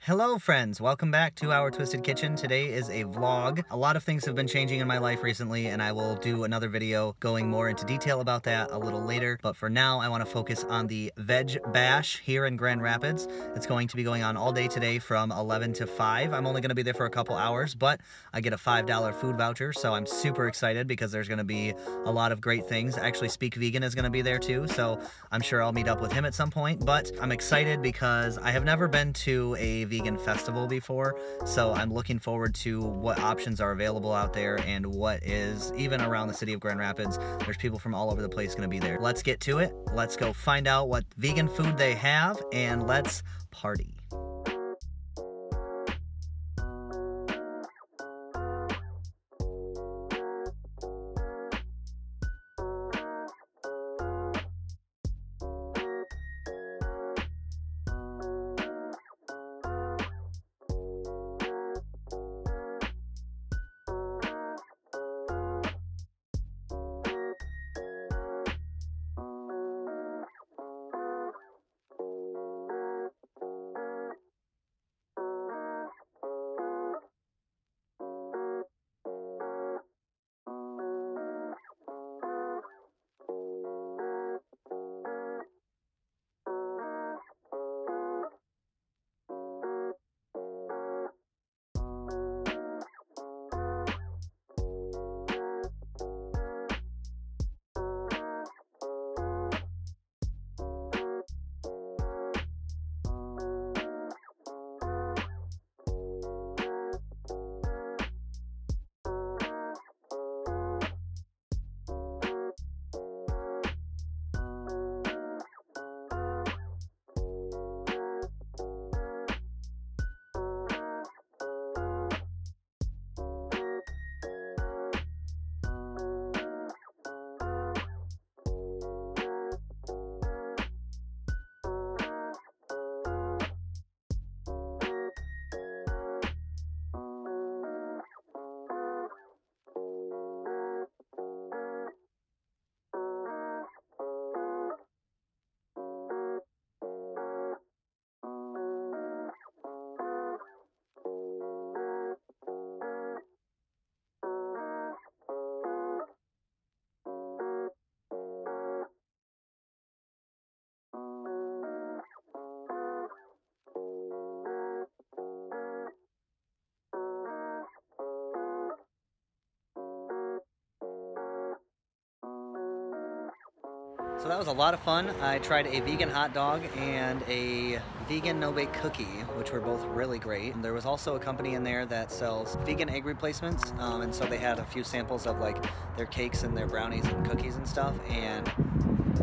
Hello friends, welcome back to our Twisted Kitchen. Today is a vlog. A lot of things have been changing in my life recently and I will do another video going more into detail about that a little later. But for now, I want to focus on the VegBash here in Grand Rapids. It's going to be going on all day today from 11 to 5. I'm only going to be there for a couple hours, but I get a $5 food voucher, so I'm super excited because there's going to be a lot of great things. Actually, Speak Vegan is going to be there too, so I'm sure I'll meet up with him at some point. But I'm excited because I have never been to a vegan festival before, so I'm looking forward to what options are available out there and what is even around the city of Grand Rapids. There's people from all over the place going to be there. Let's get to it. Let's go find out what vegan food they have and let's party. So that was a lot of fun. I tried a vegan hot dog and a vegan no-bake cookie, which were both really great. And there was also a company in there that sells vegan egg replacements, and so they had a few samples of like their cakes and their brownies and cookies and stuff, and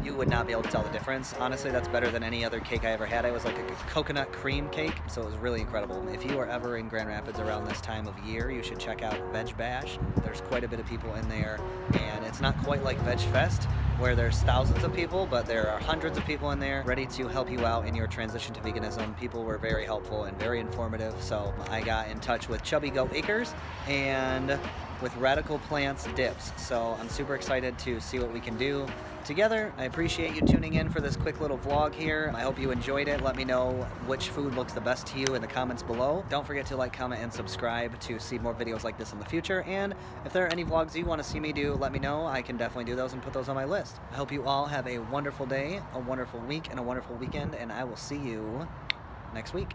you would not be able to tell the difference. Honestly, that's better than any other cake I ever had. It was like a coconut cream cake, so it was really incredible. If you are ever in Grand Rapids around this time of year, you should check out VegBash. There's quite a bit of people in there, and it's not quite like Veg Fest, where there's thousands of people, but there are hundreds of people in there ready to help you out in your transition to veganism. People were very helpful and very informative, so I got in touch with Chubby Goat Acres and with Radical Plants Dips, so I'm super excited to see what we can do together. I appreciate you tuning in for this quick little vlog here. I hope you enjoyed it. Let me know which food looks the best to you in the comments below. Don't forget to like, comment, and subscribe to see more videos like this in the future. And if there are any vlogs you want to see me do, let me know. I can definitely do those and put those on my list. I hope you all have a wonderful day, a wonderful week, and a wonderful weekend, and I will see you next week.